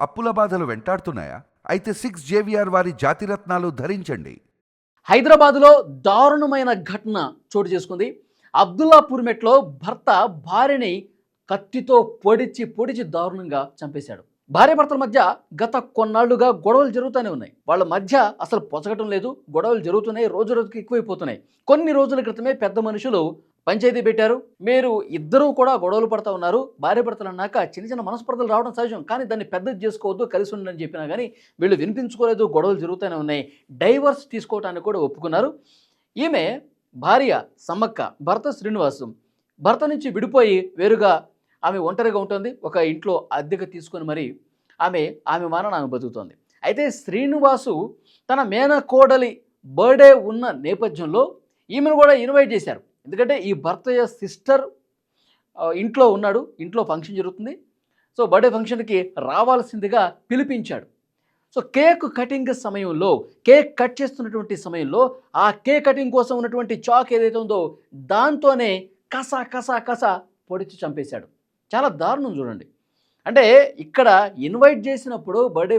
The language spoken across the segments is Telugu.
అప్పుల బాధలు వెంటాడుతున్నాయా? అయితే 6 జేవిఆర్ వారి జాతిరత్నాలు ధరించండి. హైదరాబాద్లో దారుణమైన ఘటన చోటు చేసుకుంది. అబ్దుల్లాపూర్ మెట్లో భర్త భార్యని కత్తితో పొడిచి పొడిచి దారుణంగా చంపేశాడు. భార్యాభర్తల మధ్య గత కొన్నాళ్లుగా గొడవలు జరుగుతూనే ఉన్నాయి. వాళ్ళ మధ్య అసలు పొసగటం లేదు, గొడవలు జరుగుతున్నాయి, రోజు రోజుకి ఎక్కువైపోతున్నాయి. కొన్ని రోజుల క్రితమే పెద్ద మనుషులు పంచాయతీ పెట్టారు. మీరు ఇద్దరూ కూడా గొడవలు పడతా ఉన్నారు, భార్యాభర్తలు అన్నాక చిన్న చిన్న మనస్పర్ధలు రావడం సహజం, కానీ దాన్ని పెద్దది చేసుకోవద్దు, కలిసి ఉండని చెప్పినా కానీ వీళ్ళు వినిపించుకోలేదు, గొడవలు జరుగుతూనే ఉన్నాయి. డైవర్స్ తీసుకోవటానికి కూడా ఒప్పుకున్నారు. ఈమె భార్య సమ్మక్క, భర్త శ్రీనివాసు. భర్త నుంచి విడిపోయి వేరుగా ఆమె ఒంటరిగా ఉంటుంది. ఒక ఇంట్లో అద్దెకు తీసుకొని మరి ఆమె మానాన ఆమె బతుకుతోంది. అయితే శ్రీనివాసు తన మేనకోడలి బర్త్డే ఉన్న నేపథ్యంలో ఈమెను కూడా ఇన్వైట్ చేశారు. ఎందుకంటే ఈ భర్త సిస్టర్ ఇంట్లో ఉన్నాడు, ఇంట్లో ఫంక్షన్ జరుగుతుంది. సో బర్త్డే ఫంక్షన్కి రావాల్సిందిగా పిలిపించాడు. సో కేక్ కటింగ్ సమయంలో, కేక్ కట్ చేస్తున్నటువంటి సమయంలో ఆ కేక్ కటింగ్ కోసం ఉన్నటువంటి చాక్ ఏదైతే ఉందో దాంతోనే కస కస కస పొడిచి చంపేశాడు. చాలా దారుణం చూడండి. అంటే ఇక్కడ ఇన్వైట్ చేసినప్పుడు బర్త్డే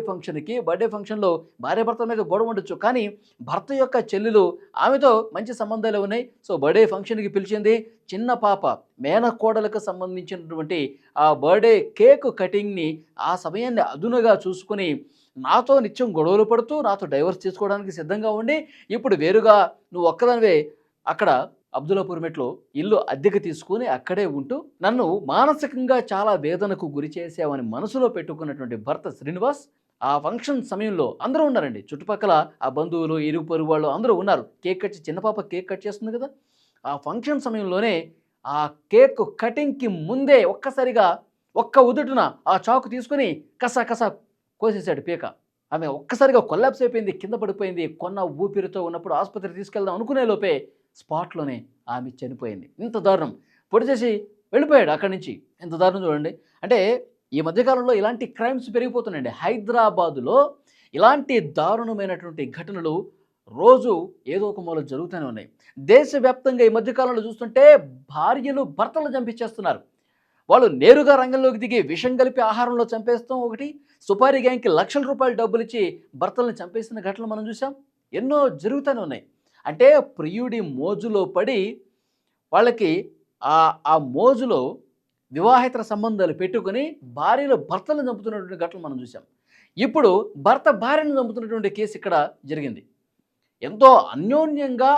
ఫంక్షన్లో భార్యాభర్తల మీద గొడవ ఉండొచ్చు, కానీ భర్త యొక్క చెల్లెలు ఆమెతో మంచి సంబంధాలు ఉన్నాయి. సో బర్త్డే ఫంక్షన్కి పిలిచింది. చిన్న పాప మేనకోడలకు సంబంధించినటువంటి ఆ బర్త్డే కేక్ కటింగ్ని ఆ సమయాన్ని అదునుగా చూసుకుని నాతో నిత్యం గొడవలు పడుతూ నాతో డైవర్స్ తీసుకోవడానికి సిద్ధంగా ఉండి ఇప్పుడు వేరుగా నువ్వు ఒక్కదానివే అక్కడ అబ్దుల్లాపూర్ మెట్లో ఇల్లు అద్దెకు తీసుకుని అక్కడే ఉంటూ నన్ను మానసికంగా చాలా వేదనకు గురి చేసావని మనసులో పెట్టుకున్నటువంటి భర్త శ్రీనివాస్ ఆ ఫంక్షన్ సమయంలో అందరూ ఉన్నారండి. చుట్టుపక్కల ఆ బంధువులు, ఇరుగు పొరుగు వాళ్ళు అందరూ ఉన్నారు. చిన్న పాప కేక్ కట్ చేస్తుంది కదా, ఆ ఫంక్షన్ సమయంలోనే ఆ కేక్ కటింగ్కి ముందే ఒక్కసారిగా ఒక్క ఉదుటున ఆ చాకు తీసుకుని కస కస కోసేశాడు పీక. ఆమె ఒక్కసారిగా కొల్లాప్స్ అయిపోయింది, కింద పడిపోయింది. కొన్న ఊపిరితో ఉన్నప్పుడు ఆసుపత్రికి తీసుకెళ్దాం అనుకునే లోపే స్పాట్లోనే ఆమె చనిపోయింది. ఇంత దారుణం. పొడి చేసి వెళ్ళిపోయాడు అక్కడి నుంచి. ఎంత దారుణం చూడండి. అంటే ఈ మధ్యకాలంలో ఇలాంటి క్రైమ్స్ పెరిగిపోతున్నాయండి. హైదరాబాదులో ఇలాంటి దారుణమైనటువంటి ఘటనలు రోజు ఏదో ఒక మూల జరుగుతూనే ఉన్నాయి. దేశవ్యాప్తంగా ఈ మధ్యకాలంలో చూస్తుంటే భార్యలు భర్తలు చంపించేస్తున్నారు. వాళ్ళు నేరుగా రంగంలోకి దిగి విషం కలిపి ఆహారంలో చంపేస్తాం ఒకటి, సుపారీ గ్యాంగ్కి లక్షల రూపాయలు డబ్బులు ఇచ్చి భర్తలను చంపేసిన ఘటనలు మనం చూసాం. ఎన్నో జరుగుతూనే ఉన్నాయి. అంటే ప్రియుడి మోజులో పడి వాళ్ళకి ఆ మోజులో వివాహేతర సంబంధాలు పెట్టుకుని భార్యలు భర్తలను చంపుతున్నటువంటి ఘటనలు మనం చూసాం. ఇప్పుడు భర్త భార్యను చంపుతున్నటువంటి కేసు ఇక్కడ జరిగింది. ఎంతో అన్యోన్యంగా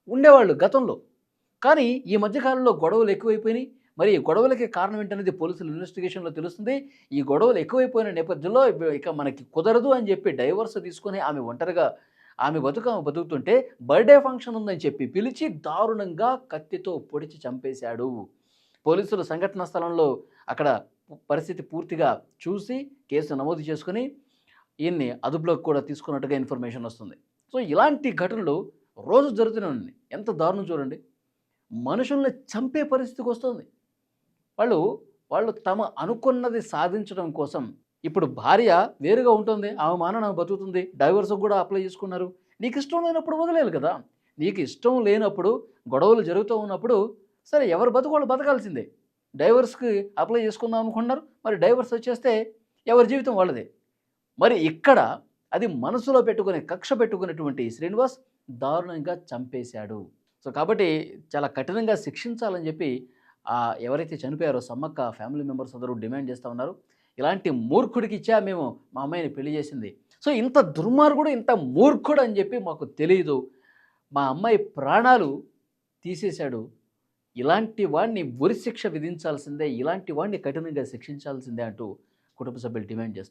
ఉండేవాళ్ళు గతంలో, కానీ ఈ మధ్యకాలంలో గొడవలు ఎక్కువైపోయినాయి. మరి ఈ గొడవలకి కారణం ఏంటనేది పోలీసుల ఇన్వెస్టిగేషన్లో తెలుస్తుంది. ఈ గొడవలు ఎక్కువైపోయిన నేపథ్యంలో ఇక మనకి కుదరదు అని చెప్పి డైవర్స్ తీసుకొని ఆమె ఒంటరిగా ఆమె బతుకుతుంటే బర్త్డే ఫంక్షన్ ఉందని చెప్పి పిలిచి దారుణంగా కత్తితో పొడిచి చంపేశాడు. పోలీసులు సంఘటనా స్థలంలో అక్కడ పరిస్థితి పూర్తిగా చూసి కేసు నమోదు చేసుకుని ఈయన్ని అదుపులోకి కూడా తీసుకున్నట్టుగా ఇన్ఫర్మేషన్ వస్తుంది. సో ఇలాంటి ఘటనలు రోజు జరుగుతూనే ఉన్నాయి. ఎంత దారుణం చూడండి. మనుషుల్ని చంపే పరిస్థితికి వస్తుంది. వాళ్ళు తమ అనుకున్నది సాధించడం కోసం ఇప్పుడు భార్య వేరుగా ఉంటుంది, ఆమె మానవ బతుకుతుంది, డైవర్స్కి కూడా అప్లై చేసుకున్నారు. నీకు ఇష్టం లేనప్పుడు వదిలేయాలి కదా. నీకు ఇష్టం లేనప్పుడు గొడవలు జరుగుతూ ఉన్నప్పుడు సరే ఎవరు బతుకోళ్ళు బతకాల్సిందే. డైవర్స్కి అప్లై చేసుకుందాం అనుకున్నారు, మరి డైవర్స్ వచ్చేస్తే ఎవరి జీవితం వాళ్ళదే. మరి ఇక్కడ అది మనసులో పెట్టుకుని కక్ష పెట్టుకున్నటువంటి శ్రీనివాస్ దారుణంగా చంపేశాడు. సో కాబట్టి చాలా కఠినంగా శిక్షించాలని చెప్పి ఎవరైతే చనిపోయారో సమ్మక్క ఫ్యామిలీ మెంబర్స్ అందరూ డిమాండ్ చేస్తూ ఉన్నారు. ఇలాంటి మూర్ఖుడికి ఇచ్చా మేము మా అమ్మాయిని పెళ్లి చేసింది, సో ఇంత దుర్మార్గుడు ఇంత మూర్ఖుడు అని చెప్పి మాకు తెలియదు, మా అమ్మాయి ప్రాణాలు తీసేశాడు, ఇలాంటి వాడిని ఉరిశిక్ష విధించాల్సిందే, ఇలాంటి వాడిని కఠినంగా శిక్షించాల్సిందే అంటూ కుటుంబ సభ్యులు డిమాండ్ చేస్తున్నారు.